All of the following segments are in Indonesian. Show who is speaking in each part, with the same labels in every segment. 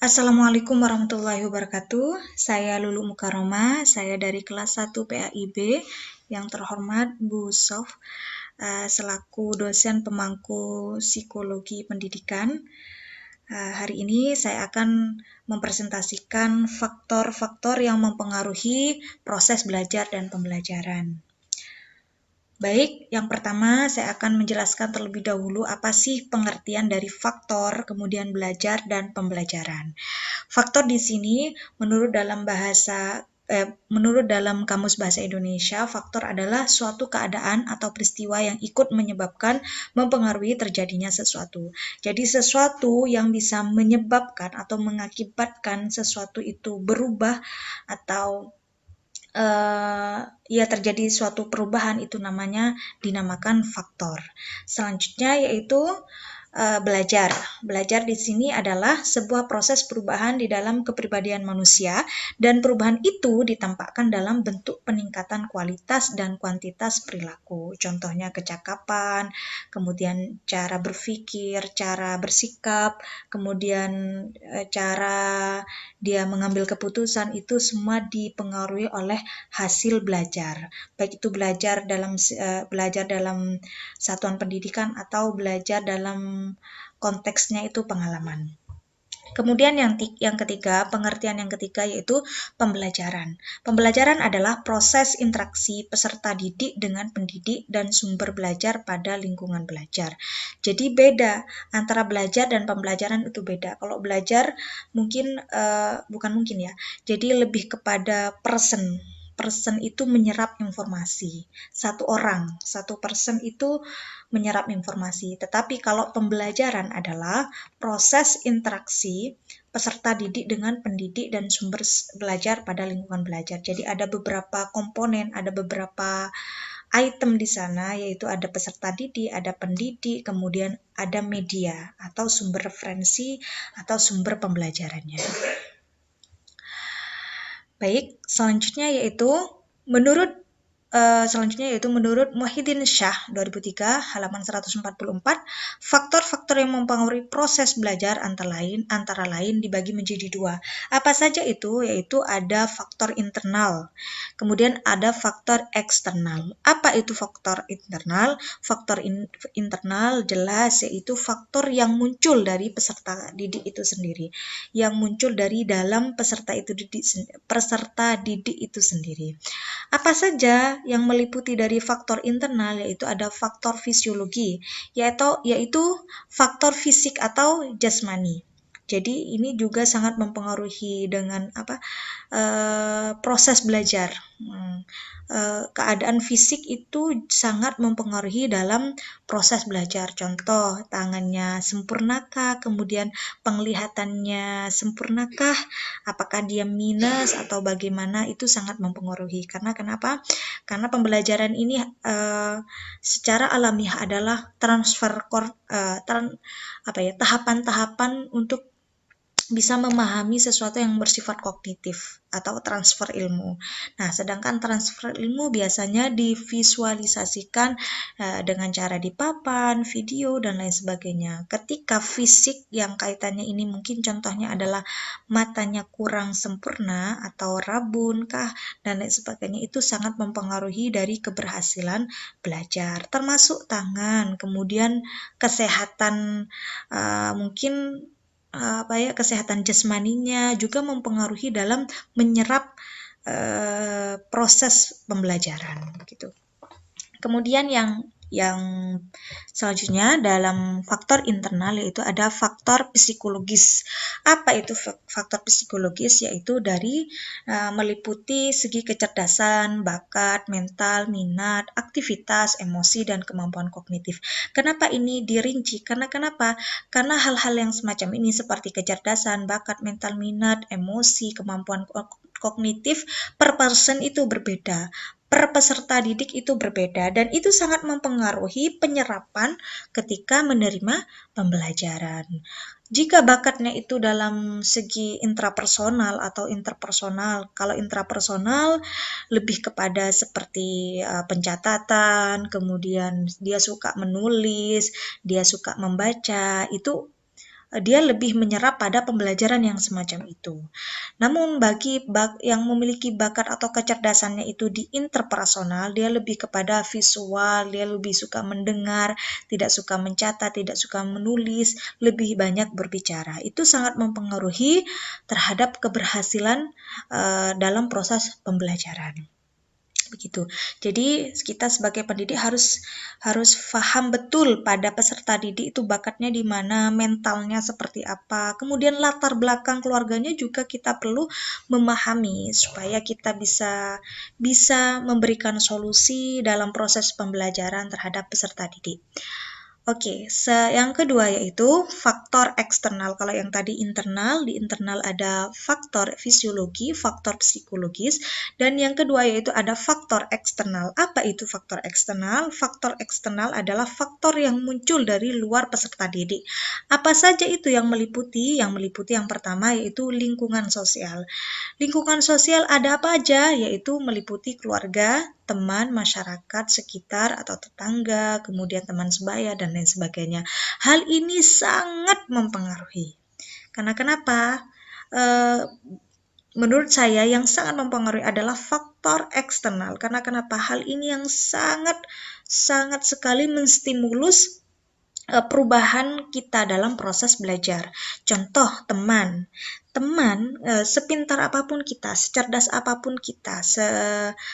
Speaker 1: Assalamualaikum warahmatullahi wabarakatuh. Saya Lulu Mukaroma, saya dari kelas 1 PAIB. Yang terhormat Bu Sof, selaku dosen pemangku psikologi pendidikan. Hari ini saya akan mempresentasikan faktor-faktor yang mempengaruhi proses belajar dan pembelajaran. Baik, yang pertama saya akan menjelaskan terlebih dahulu apa sih pengertian dari faktor, kemudian belajar dan pembelajaran. Faktor di sini menurut dalam Kamus Bahasa Indonesia, faktor adalah suatu keadaan atau peristiwa yang ikut menyebabkan, mempengaruhi terjadinya sesuatu. Jadi sesuatu yang bisa menyebabkan atau mengakibatkan sesuatu itu berubah atau terjadi suatu perubahan, itu dinamakan faktor. Selanjutnya yaitu belajar. Belajar di sini adalah sebuah proses perubahan di dalam kepribadian manusia, dan perubahan itu ditampakkan dalam bentuk peningkatan kualitas dan kuantitas perilaku. Contohnya kecakapan, kemudian cara berpikir, cara bersikap, kemudian cara dia mengambil keputusan, itu semua dipengaruhi oleh hasil belajar. Baik itu belajar dalam satuan pendidikan atau belajar dalam konteksnya itu pengalaman. Kemudian yang ketiga, pengertian yang ketiga yaitu pembelajaran. Pembelajaran adalah proses interaksi peserta didik dengan pendidik dan sumber belajar pada lingkungan belajar. Jadi beda antara belajar dan pembelajaran, itu beda. Kalau belajar jadi lebih kepada person itu menyerap informasi. Satu person itu menyerap informasi. Tetapi kalau pembelajaran adalah proses interaksi peserta didik dengan pendidik dan sumber belajar pada lingkungan belajar. Jadi ada beberapa komponen, ada beberapa item di sana, yaitu ada peserta didik, ada pendidik, kemudian ada media atau sumber referensi atau sumber pembelajarannya. Baik, selanjutnya yaitu menurut Muhyiddin Shah 2003 halaman 144, faktor-faktor yang mempengaruhi proses belajar antara lain dibagi menjadi dua. Apa saja itu? Yaitu ada faktor internal, kemudian ada faktor eksternal. Apa itu faktor internal? Faktor internal jelas yaitu faktor yang muncul dari peserta didik itu sendiri, yang muncul dari dalam peserta didik itu sendiri. Apa saja yang meliputi dari faktor internal? Yaitu ada faktor fisiologi, yaitu faktor fisik atau jasmani. Jadi ini juga sangat mempengaruhi dengan proses belajar. Keadaan fisik itu sangat mempengaruhi dalam proses belajar. Contoh, tangannya sempurnakah, kemudian penglihatannya sempurnakah, apakah dia minus atau bagaimana, itu sangat mempengaruhi. Karena kenapa? Karena pembelajaran ini secara alamiah adalah tahapan-tahapan untuk bisa memahami sesuatu yang bersifat kognitif atau transfer ilmu. Nah, sedangkan transfer ilmu biasanya divisualisasikan dengan cara di papan, video, dan lain sebagainya. Ketika fisik yang kaitannya ini mungkin contohnya adalah matanya kurang sempurna atau rabun kah, dan lain sebagainya, itu sangat mempengaruhi dari keberhasilan belajar. Termasuk tangan, kemudian kesehatan kesehatan jasmaninya juga mempengaruhi dalam menyerap proses pembelajaran gitu. Kemudian yang selanjutnya dalam faktor internal yaitu ada faktor psikologis. Apa itu faktor psikologis? Yaitu dari meliputi segi kecerdasan, bakat, mental, minat, aktivitas, emosi, dan kemampuan kognitif. Kenapa ini dirinci? Karena hal-hal yang semacam ini seperti kecerdasan, bakat, mental, minat, emosi, kemampuan kognitif per person itu berbeda, per peserta didik itu berbeda, dan itu sangat mempengaruhi penyerapan ketika menerima pembelajaran. Jika bakatnya itu dalam segi intrapersonal atau interpersonal, kalau intrapersonal lebih kepada seperti pencatatan, kemudian dia suka menulis, dia suka membaca, itu dia lebih menyerap pada pembelajaran yang semacam itu. Namun bagi yang memiliki bakat atau kecerdasannya itu di interpersonal, dia lebih kepada visual, dia lebih suka mendengar, tidak suka mencatat, tidak suka menulis, lebih banyak berbicara. Itu sangat mempengaruhi terhadap keberhasilan dalam proses pembelajaran. Begitu. Jadi kita sebagai pendidik harus paham betul pada peserta didik itu bakatnya di mana, mentalnya seperti apa. Kemudian latar belakang keluarganya juga kita perlu memahami supaya kita bisa memberikan solusi dalam proses pembelajaran terhadap peserta didik. Oke, yang kedua yaitu faktor eksternal. Kalau yang tadi internal, di internal ada faktor fisiologi, faktor psikologis, dan yang kedua yaitu ada faktor eksternal. Apa itu faktor eksternal? Faktor eksternal adalah faktor yang muncul dari luar peserta didik. Apa saja itu yang meliputi? Yang meliputi yang pertama yaitu lingkungan sosial. Lingkungan sosial ada apa aja? Yaitu meliputi keluarga, teman, masyarakat sekitar atau tetangga, kemudian teman sebaya, dan lain sebagainya. Hal ini sangat mempengaruhi. Karena kenapa? Menurut saya yang sangat mempengaruhi adalah faktor eksternal. Karena kenapa? Hal ini yang sangat sekali menstimulus perubahan kita dalam proses belajar. Contoh, teman, sepintar apapun kita, secerdas apapun kita,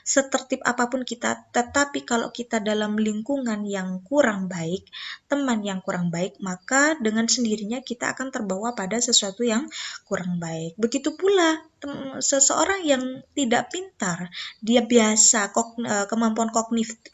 Speaker 1: setertib apapun kita, tetapi kalau kita dalam lingkungan yang kurang baik, teman yang kurang baik, maka dengan sendirinya kita akan terbawa pada sesuatu yang kurang baik. Begitu pula seseorang yang tidak pintar, dia biasa, kemampuan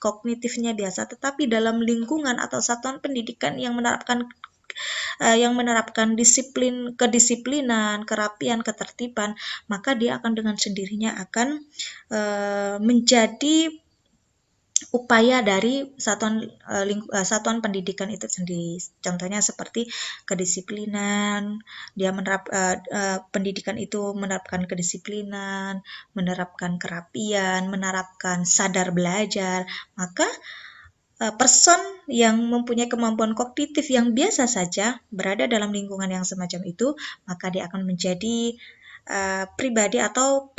Speaker 1: kognitifnya biasa, tetapi dalam lingkungan atau satuan pendidikan yang menerapkan kedisiplinan, kerapian, ketertiban, maka dia akan dengan sendirinya akan menjadi upaya dari satuan pendidikan itu sendiri. Contohnya seperti kedisiplinan, dia pendidikan itu menerapkan kedisiplinan, menerapkan kerapian, menerapkan sadar belajar, maka person yang mempunyai kemampuan kognitif yang biasa saja berada dalam lingkungan yang semacam itu, maka dia akan menjadi pribadi atau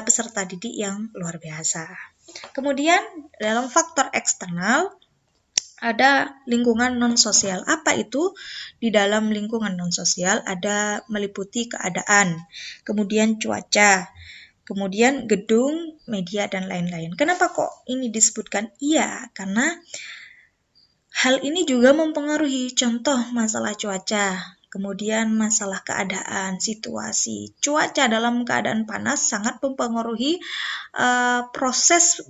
Speaker 1: peserta didik yang luar biasa. Kemudian dalam faktor eksternal ada lingkungan non-sosial. Apa itu? Di dalam lingkungan non-sosial ada meliputi keadaan, kemudian cuaca, kemudian gedung, media, dan lain-lain. Kenapa kok ini disebutkan? Iya, karena hal ini juga mempengaruhi. Contoh masalah cuaca, kemudian masalah keadaan, situasi. Cuaca dalam keadaan panas sangat mempengaruhi proses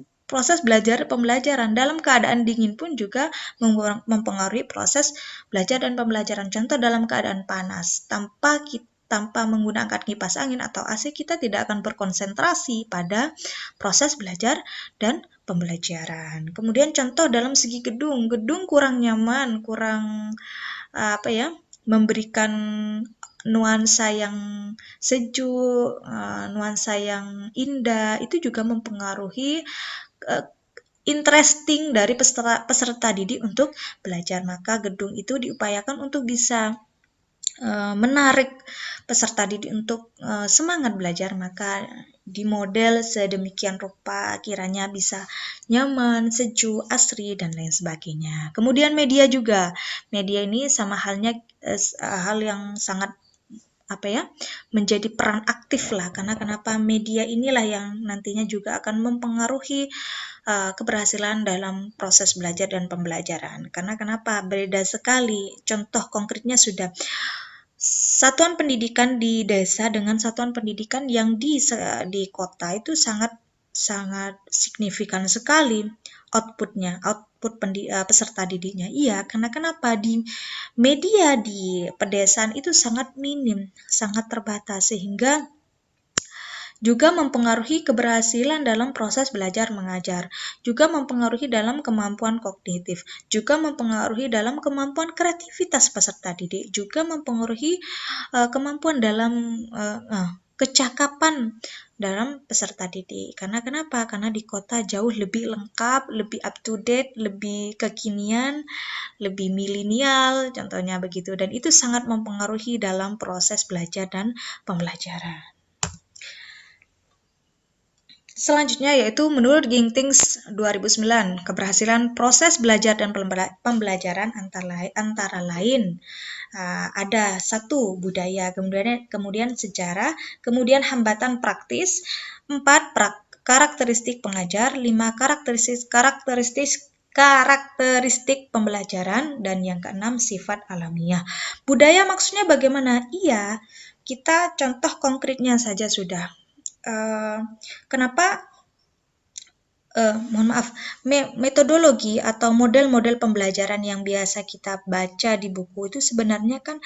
Speaker 1: belajar pembelajaran. Dalam keadaan dingin pun juga mempengaruhi proses belajar dan pembelajaran. Contoh dalam keadaan panas, tanpa menggunakan kipas angin atau AC, kita tidak akan berkonsentrasi pada proses belajar dan pembelajaran. Kemudian contoh dalam segi gedung kurang nyaman, kurang memberikan nuansa yang sejuk, nuansa yang indah, itu juga mempengaruhi interesting dari peserta didik untuk belajar. Maka gedung itu diupayakan untuk bisa menarik peserta didik untuk semangat belajar, maka di model sedemikian rupa kiranya bisa nyaman, sejuk, asri, dan lain sebagainya. Kemudian media juga. Media ini sama halnya hal yang sangat menjadi peran aktif lah, karena kenapa? Media inilah yang nantinya juga akan mempengaruhi keberhasilan dalam proses belajar dan pembelajaran. Karena kenapa? Beda sekali. Contoh konkretnya sudah satuan pendidikan di desa dengan satuan pendidikan yang di kota itu sangat signifikan sekali output peserta didiknya. Iya, karena kenapa? Di media di pedesaan itu sangat minim, sangat terbatas, sehingga juga mempengaruhi keberhasilan dalam proses belajar mengajar, juga mempengaruhi dalam kemampuan kognitif, juga mempengaruhi dalam kemampuan kreativitas peserta didik, juga mempengaruhi kemampuan dalam kecakapan dalam peserta didik. Karena kenapa? Karena di kota jauh lebih lengkap, lebih up to date, lebih kekinian, lebih milenial, contohnya begitu. Dan itu sangat mempengaruhi dalam proses belajar dan pembelajaran. Selanjutnya yaitu menurut Gintings 2009, keberhasilan proses belajar dan pembelajaran antara lain ada 1 budaya, kemudian sejarah, kemudian hambatan praktis, 4 karakteristik pengajar, 5 karakteristik pembelajaran, dan yang ke-6 sifat alamiah. Budaya maksudnya bagaimana? Iya, kita contoh konkretnya saja sudah. Kenapa metodologi atau model-model pembelajaran yang biasa kita baca di buku itu sebenarnya kan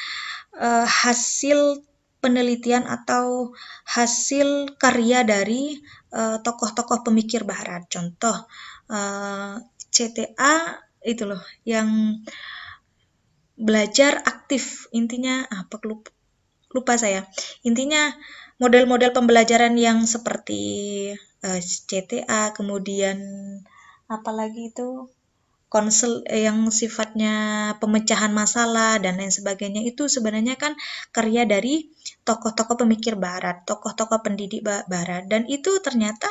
Speaker 1: hasil penelitian atau hasil karya dari tokoh-tokoh pemikir barat. Contoh CTA itu loh yang belajar aktif, intinya apa lupa saya. Intinya model-model pembelajaran yang seperti CTA, kemudian apalagi itu konsel yang sifatnya pemecahan masalah dan lain sebagainya, itu sebenarnya kan karya dari tokoh-tokoh pemikir barat, tokoh-tokoh pendidik barat, dan itu ternyata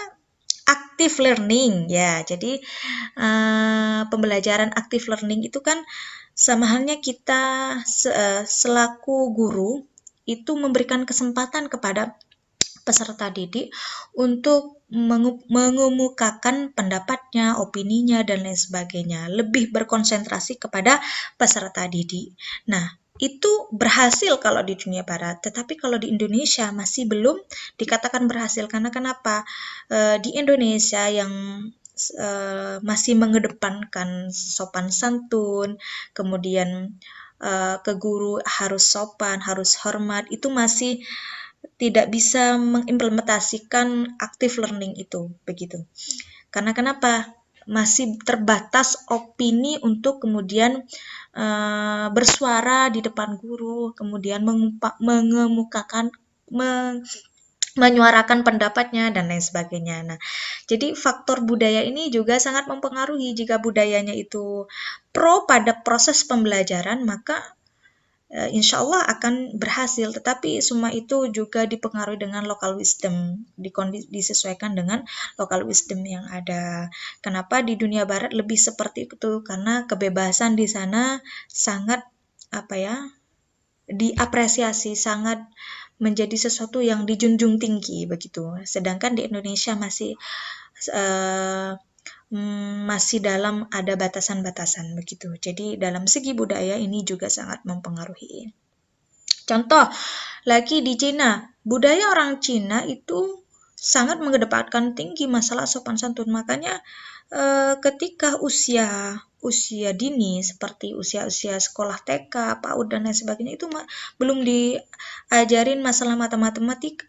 Speaker 1: active learning ya. Jadi pembelajaran active learning itu kan sama halnya kita selaku guru itu memberikan kesempatan kepada peserta didik untuk mengemukakan pendapatnya, opininya, dan lain sebagainya. Lebih berkonsentrasi kepada peserta didik. Nah, itu berhasil kalau di dunia barat, tetapi kalau di Indonesia masih belum dikatakan berhasil. Karena kenapa? Di Indonesia yang masih mengedepankan sopan santun, kemudian ke guru harus sopan, harus hormat, itu masih tidak bisa mengimplementasikan active learning itu, begitu. Karena kenapa? Masih terbatas opini untuk kemudian bersuara di depan guru, kemudian mengemukakan, menyuarakan pendapatnya, dan lain sebagainya. Nah, jadi faktor budaya ini juga sangat mempengaruhi. Jika budayanya itu pro pada proses pembelajaran, maka insya Allah akan berhasil, tetapi semua itu juga dipengaruhi dengan local wisdom, disesuaikan dengan local wisdom yang ada. Kenapa di dunia barat lebih seperti itu? Karena kebebasan di sana sangat diapresiasi, sangat menjadi sesuatu yang dijunjung tinggi begitu. Sedangkan di Indonesia masih dalam ada batasan-batasan begitu. Jadi dalam segi budaya ini juga sangat mempengaruhi. Contoh lagi di Cina, budaya orang Cina itu sangat mengedepankan tinggi masalah sopan santun. Makanya ketika usia dini seperti usia sekolah TK, PAUD, dan lain sebagainya itu belum diajarin masalah matematika,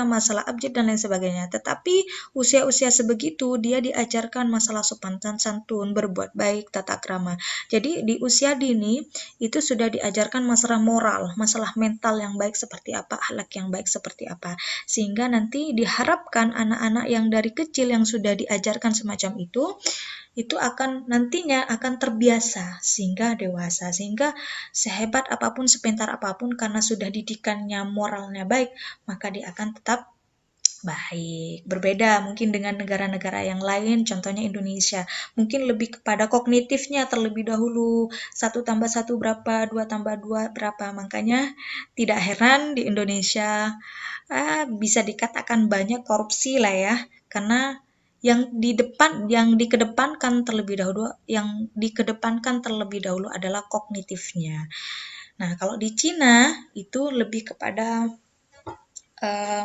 Speaker 1: masalah abjad, dan lain sebagainya. Tetapi usia sebegitu dia diajarkan masalah sopan santun, berbuat baik, tata krama. Jadi di usia dini itu sudah diajarkan masalah moral, masalah mental yang baik seperti apa, akhlak yang baik seperti apa. Sehingga nanti diharapkan anak-anak yang dari kecil yang sudah diajarkan semacam itu akan nantinya akan terbiasa sehingga dewasa, sehingga sehebat apapun, sepintar apapun, karena sudah didikannya moralnya baik, maka dia akan tetap baik. Berbeda mungkin dengan negara-negara yang lain, contohnya Indonesia, mungkin lebih kepada kognitifnya terlebih dahulu, 1 tambah 1 berapa, 2 tambah 2 berapa. Makanya tidak heran di Indonesia bisa dikatakan banyak korupsi lah ya, karena yang dikedepankan terlebih dahulu adalah kognitifnya. Nah, kalau di Cina itu lebih kepada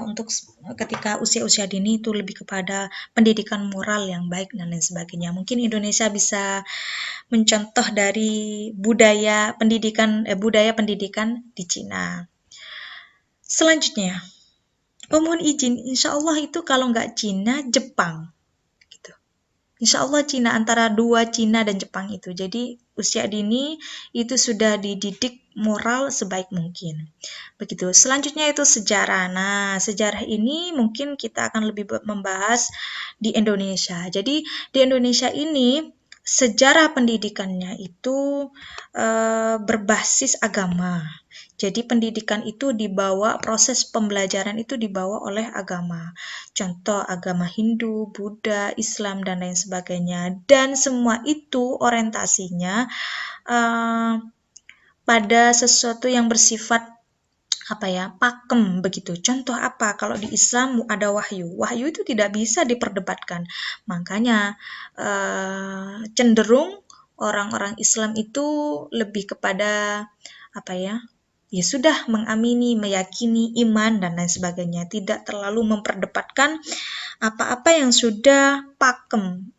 Speaker 1: untuk ketika usia diini itu lebih kepada pendidikan moral yang baik dan lain sebagainya. Mungkin Indonesia bisa mencontoh dari budaya pendidikan di Cina. Selanjutnya, mohon izin, insya Allah itu kalau nggak Cina, Jepang. Insya Allah Cina, antara 2 Cina dan Jepang itu. Jadi usia dini itu sudah dididik moral sebaik mungkin. Begitu. Selanjutnya itu sejarah. Nah, sejarah ini mungkin kita akan lebih membahas di Indonesia. Jadi di Indonesia ini sejarah pendidikannya itu berbasis agama. Jadi pendidikan itu dibawa, proses pembelajaran itu dibawa oleh agama. Contoh agama Hindu, Buddha, Islam, dan lain sebagainya. Dan semua itu orientasinya pada sesuatu yang bersifat pakem begitu. Contoh apa? Kalau di Islam ada wahyu. Wahyu itu tidak bisa diperdebatkan. Makanya cenderung orang-orang Islam itu lebih kepada ya sudah mengamini, meyakini iman dan lain sebagainya. Tidak terlalu memperdebatkan apa-apa yang sudah pakem,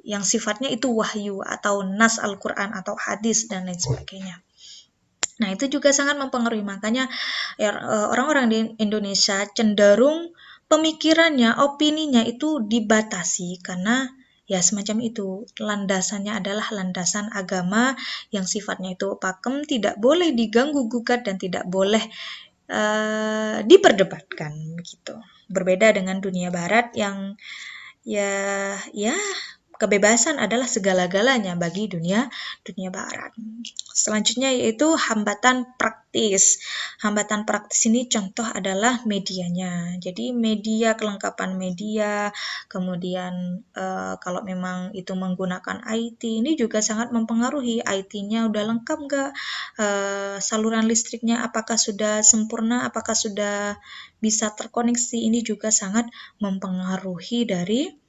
Speaker 1: yang sifatnya itu wahyu atau nas Al-Quran atau hadis dan lain sebagainya. Nah, itu juga sangat mempengaruhi. Makanya orang-orang di Indonesia cenderung pemikirannya, opininya itu dibatasi karena ya semacam itu. Landasannya adalah landasan agama yang sifatnya itu pakem, tidak boleh diganggu gugat dan tidak boleh diperdebatkan begitu. Berbeda dengan dunia barat yang ya kebebasan adalah segala-galanya bagi dunia barat. Selanjutnya yaitu hambatan praktis. Hambatan praktis ini contoh adalah medianya. Jadi media, kelengkapan media, kemudian kalau memang itu menggunakan IT, ini juga sangat mempengaruhi. IT-nya udah lengkap nggak? Saluran listriknya apakah sudah sempurna? Apakah sudah bisa terkoneksi? Ini juga sangat mempengaruhi dari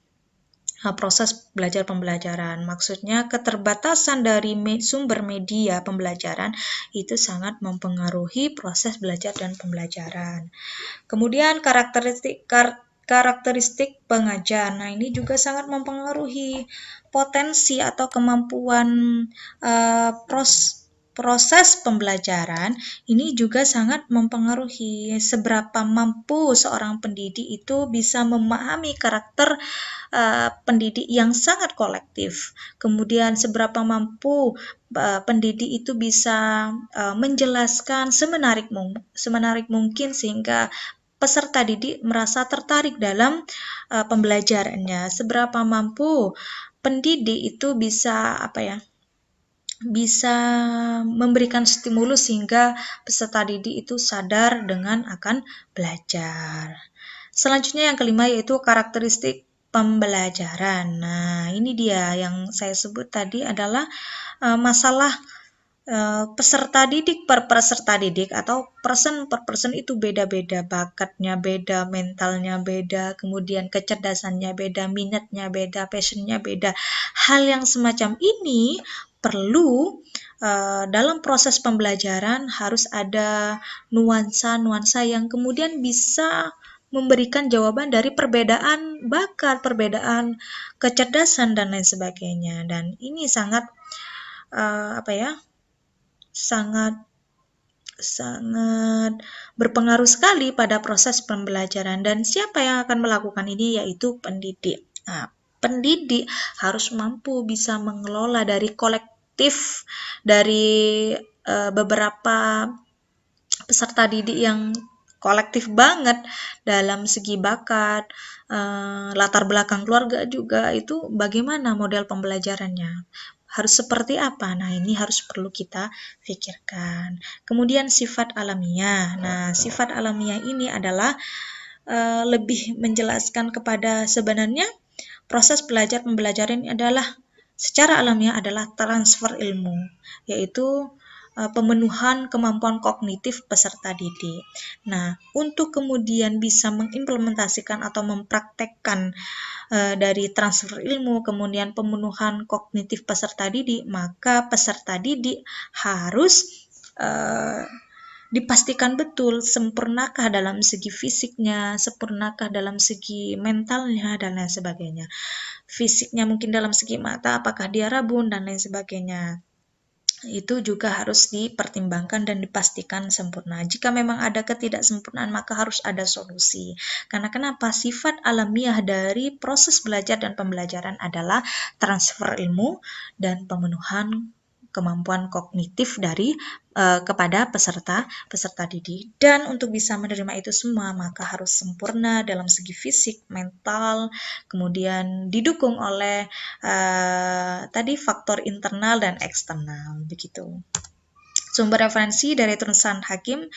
Speaker 1: proses belajar pembelajaran. Maksudnya keterbatasan dari sumber media pembelajaran itu sangat mempengaruhi proses belajar dan pembelajaran. Kemudian karakteristik pengajar. Nah, ini juga sangat mempengaruhi potensi atau kemampuan proses pembelajaran. Ini juga sangat mempengaruhi seberapa mampu seorang pendidik itu bisa memahami karakter pendidik yang sangat kolektif. Kemudian seberapa mampu pendidik itu bisa menjelaskan semenarik mungkin sehingga peserta didik merasa tertarik dalam pembelajarannya. Seberapa mampu pendidik itu bisa bisa memberikan stimulus sehingga peserta didik itu sadar dengan akan belajar. Selanjutnya yang kelima yaitu karakteristik pembelajaran. Nah, ini dia yang saya sebut tadi adalah masalah peserta didik per peserta didik atau person per person itu beda-beda, bakatnya beda, mentalnya beda, kemudian kecerdasannya beda, minatnya beda, passionnya beda. Hal yang semacam ini perlu dalam proses pembelajaran harus ada nuansa-nuansa yang kemudian bisa memberikan jawaban dari perbedaan bakat, perbedaan kecerdasan dan lain sebagainya. Dan ini sangat sangat berpengaruh sekali pada proses pembelajaran. Dan siapa yang akan melakukan ini yaitu pendidik. Nah, pendidik harus mampu bisa mengelola dari kolektif dari beberapa peserta didik yang kolektif banget dalam segi bakat, latar belakang keluarga juga, itu bagaimana model pembelajarannya, harus seperti apa. Nah, ini harus perlu kita pikirkan. Kemudian sifat alamiah. Nah, sifat alamiah ini adalah lebih menjelaskan kepada sebenarnya proses belajar pembelajaran ini adalah secara alamiah adalah transfer ilmu, yaitu pemenuhan kemampuan kognitif peserta didik. Nah, untuk kemudian bisa mengimplementasikan atau mempraktekkan dari transfer ilmu, kemudian pemenuhan kognitif peserta didik, maka peserta didik harus dipastikan betul sempurnakah dalam segi fisiknya, sempurnakah dalam segi mentalnya, dan lain sebagainya. Fisiknya mungkin dalam segi mata, apakah dia rabun, dan lain sebagainya. Itu juga harus dipertimbangkan dan dipastikan sempurna. Jika memang ada ketidaksempurnaan, maka harus ada solusi. Karena kenapa? Sifat alamiah dari proses belajar dan pembelajaran adalah transfer ilmu dan pemenuhan kemampuan kognitif dari kepada peserta didik. Dan untuk bisa menerima itu semua, maka harus sempurna dalam segi fisik, mental, kemudian didukung oleh tadi faktor internal dan eksternal, begitu. Sumber referensi dari Turnsan Hakim,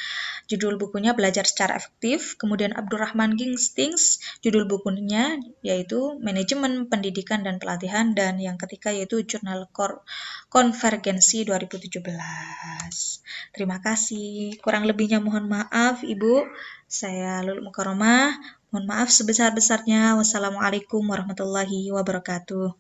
Speaker 1: judul bukunya Belajar Secara Efektif. Kemudian Abdurrahman Gingstings, judul bukunya yaitu Manajemen Pendidikan dan Pelatihan. Dan yang ketiga yaitu Jurnal Konvergensi 2017. Terima kasih. Kurang lebihnya mohon maaf Ibu. Saya Lulu Mukaromah. Mohon maaf sebesar-besarnya. Wassalamualaikum warahmatullahi wabarakatuh.